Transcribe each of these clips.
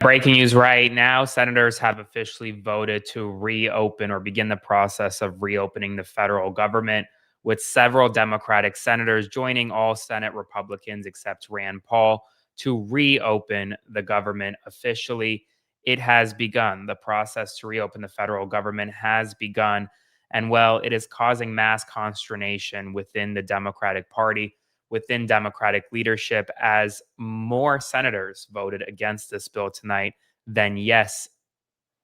Breaking news right now, senators have officially voted to reopen or begin the process of reopening the federal government, with several Democratic senators joining all Senate Republicans except Rand Paul to reopen the government officially. It has begun. The process to reopen the federal government has begun. And well, it is causing mass consternation within the Democratic Party, within Democratic leadership, as more senators voted against this bill tonight than yes.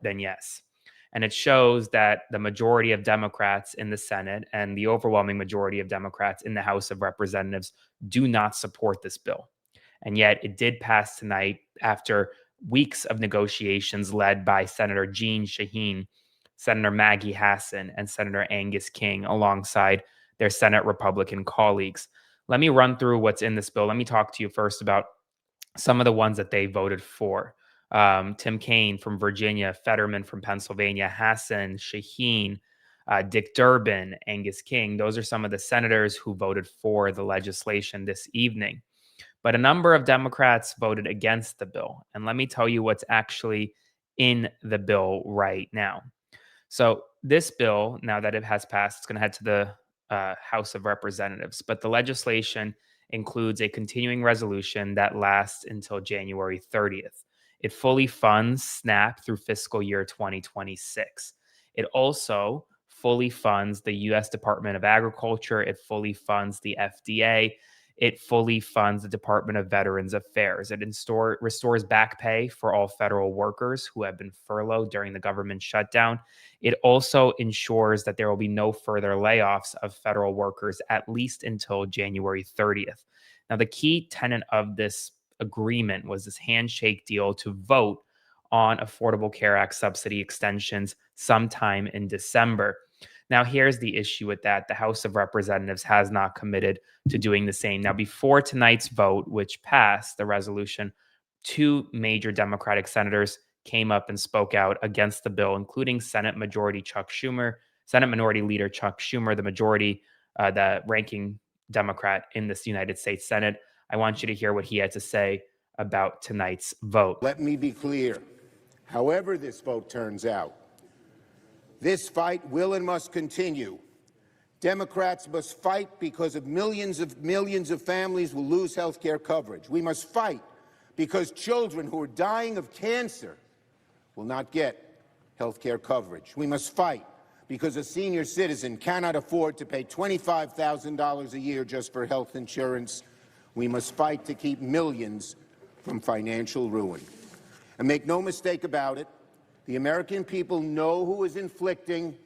And it shows that the majority of Democrats in the Senate and the overwhelming majority of Democrats in the House of Representatives do not support this bill. And yet it did pass tonight after weeks of negotiations led by Senator Jeanne Shaheen, Senator Maggie Hassan, and Senator Angus King alongside their Senate Republican colleagues. Let me run through what's in this bill. Let me talk to you first about some of the ones that they voted for. Tim Kaine from Virginia, Fetterman from Pennsylvania, Hassan, Shaheen, Dick Durbin, Angus King. Those are some of the senators who voted for the legislation this evening. But a number of Democrats voted against the bill. And let me tell you what's actually in the bill right now. So this bill, now that it has passed, it's going to head to the House of Representatives. But the legislation includes a continuing resolution that lasts until January 30th. It fully funds SNAP through fiscal year 2026. It also fully funds the U.S. Department of Agriculture. It fully funds the FDA. It fully funds the Department of Veterans Affairs. It restores back pay for all federal workers who have been furloughed during the government shutdown. It also ensures that there will be no further layoffs of federal workers, at least until January 30th. Now, the key tenet of this agreement was this handshake deal to vote on Affordable Care Act subsidy extensions sometime in December. Now, here's the issue with that. The House of Representatives has not committed to doing the same. Now, before tonight's vote, which passed the resolution, two major Democratic senators came up and spoke out against the bill, including Senate Minority Leader Chuck Schumer, the ranking Democrat in this United States Senate. I want you to hear what he had to say about tonight's vote. Let me be clear. However this vote turns out, this fight will and must continue. Democrats must fight because of millions of families will lose health care coverage. We must fight because children who are dying of cancer will not get health care coverage. We must fight because a senior citizen cannot afford to pay $25,000 a year just for health insurance. We must fight to keep millions from financial ruin. And make no mistake about it, the American people know who is inflicting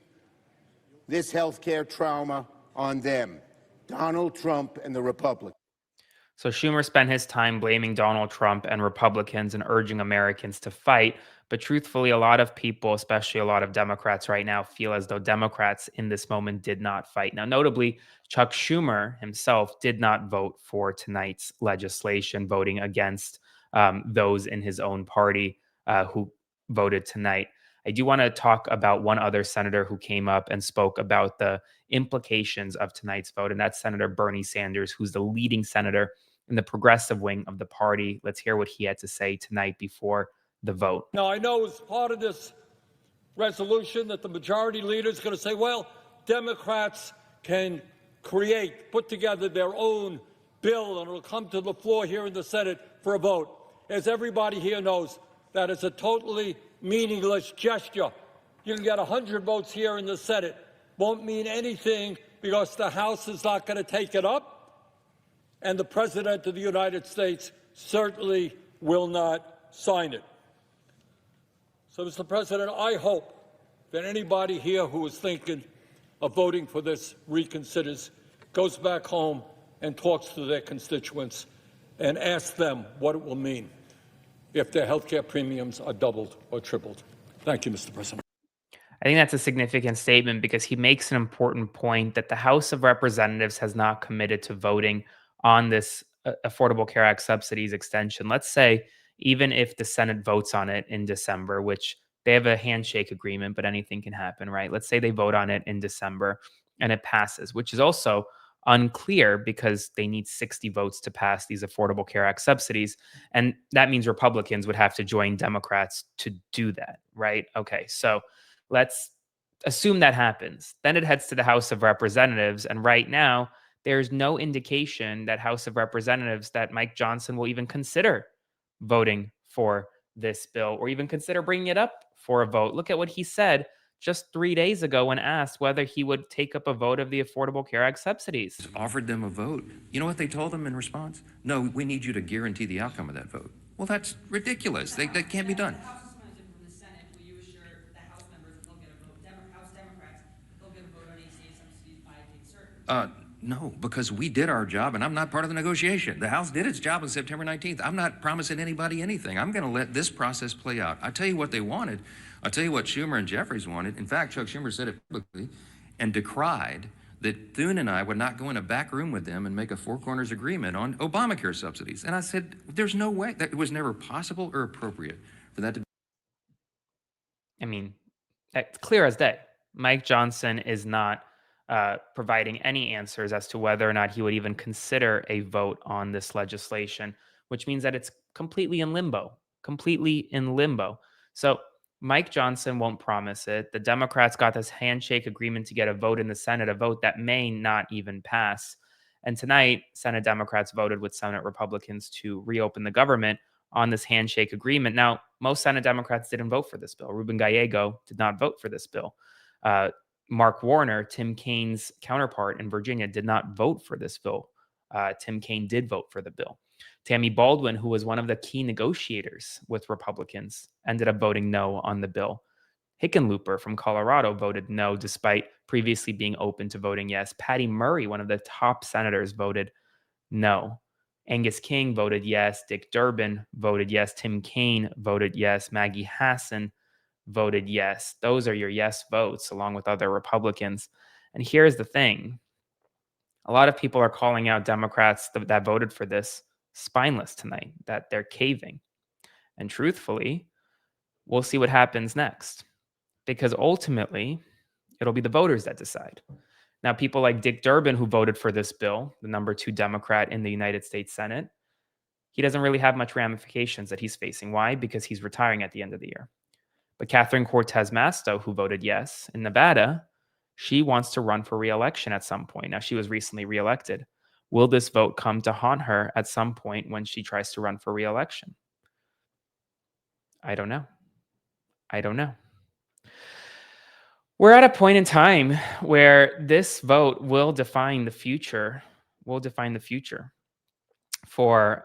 this health care trauma on them: Donald Trump and the Republicans. So Schumer spent his time blaming Donald Trump and Republicans and urging Americans to fight. But truthfully, a lot of people, especially a lot of Democrats right now, feel as though Democrats in this moment did not fight. Now, notably, Chuck Schumer himself did not vote for tonight's legislation, voting against those in his own party who voted tonight. I do want to talk about one other senator who came up and spoke about the implications of tonight's vote, and that's Senator Bernie Sanders, who's the leading senator in the progressive wing of the party. Let's hear what he had to say tonight before the vote. Now, I know as part of this resolution that the majority leader is going to say, well, Democrats can put together their own bill, and it'll come to the floor here in the Senate for a vote. As everybody here knows, that is a totally meaningless gesture. You can get 100 votes here in the Senate. Won't mean anything because the House is not going to take it up, and the President of the United States certainly will not sign it. So, Mr. President, I hope that anybody here who is thinking of voting for this reconsiders, goes back home and talks to their constituents and asks them what it will mean if their health care premiums are doubled or tripled. Thank you, Mr. President. I think that's a significant statement because he makes an important point that the House of Representatives has not committed to voting on this Affordable Care Act subsidies extension. Let's say even if the Senate votes on it in December, which they have a handshake agreement, but anything can happen, right? Let's say they vote on it in December and it passes, which is also unclear because they need 60 votes to pass these Affordable Care Act subsidies. And that means Republicans would have to join Democrats to do that, right? Okay, so let's assume that happens. Then it heads to the House of Representatives. And right now, there's no indication that House of Representatives that Mike Johnson will even consider voting for this bill or even consider bringing it up for a vote. Look at what he said just 3 days ago when asked whether he would take up a vote of the Affordable Care Act subsidies. Offered them a vote. You know what they told them in response? No, we need you to guarantee the outcome of that vote. Well, that's ridiculous. That can't be done. No, because we did our job, and I'm not part of the negotiation. The House did its job on September 19th. I'm not promising anybody anything. I'm going to let this process play out. I'll tell you what they wanted. I'll tell you what Schumer and Jeffries wanted. In fact, Chuck Schumer said it publicly and decried that Thune and I would not go in a back room with them and make a four corners agreement on Obamacare subsidies. And I said, there's no way. That it was never possible or appropriate for that to be. I mean, it's clear as day. Mike Johnson is not providing any answers as to whether or not he would even consider a vote on this legislation, which means that it's completely in limbo, So Mike Johnson won't promise it. The Democrats got this handshake agreement to get a vote in the Senate, a vote that may not even pass. And tonight, Senate Democrats voted with Senate Republicans to reopen the government on this handshake agreement. Now, most Senate Democrats didn't vote for this bill. Ruben Gallego did not vote for this bill. Mark Warner, Tim Kaine's counterpart in Virginia, did not vote for this bill. Tim Kaine did vote for the bill. Tammy Baldwin, who was one of the key negotiators with Republicans, ended up voting no on the bill. Hickenlooper from Colorado voted no, despite previously being open to voting yes. Patty Murray, one of the top senators, voted no. Angus King voted yes. Dick Durbin voted yes. Tim Kaine voted yes. Maggie Hassan voted yes. Those are your yes votes, along with other Republicans. And here's the thing. A lot of people are calling out Democrats that voted for this spineless tonight, that they're caving. And truthfully, we'll see what happens next. Because ultimately, it'll be the voters that decide. Now, people like Dick Durbin, who voted for this bill, the number 2 Democrat in the United States Senate, he doesn't really have much ramifications that he's facing. Why? Because he's retiring at the end of the year. But Catherine Cortez Masto, who voted yes in Nevada, she wants to run for re-election at some point. Now, she was recently reelected. Will this vote come to haunt her at some point when she tries to run for re-election? I don't know. We're at a point in time where this vote will define the future, for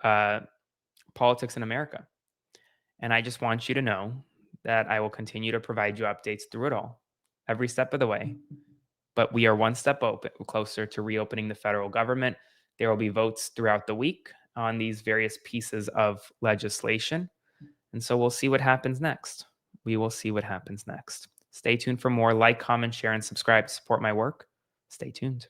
politics in America. And I just want you to know that I will continue to provide you updates through it all, every step of the way. But we are one step closer to reopening the federal government. There will be votes throughout the week on these various pieces of legislation. And so we'll see what happens next. We will see what happens next. Stay tuned for more. Like, comment, share, and subscribe to support my work. Stay tuned.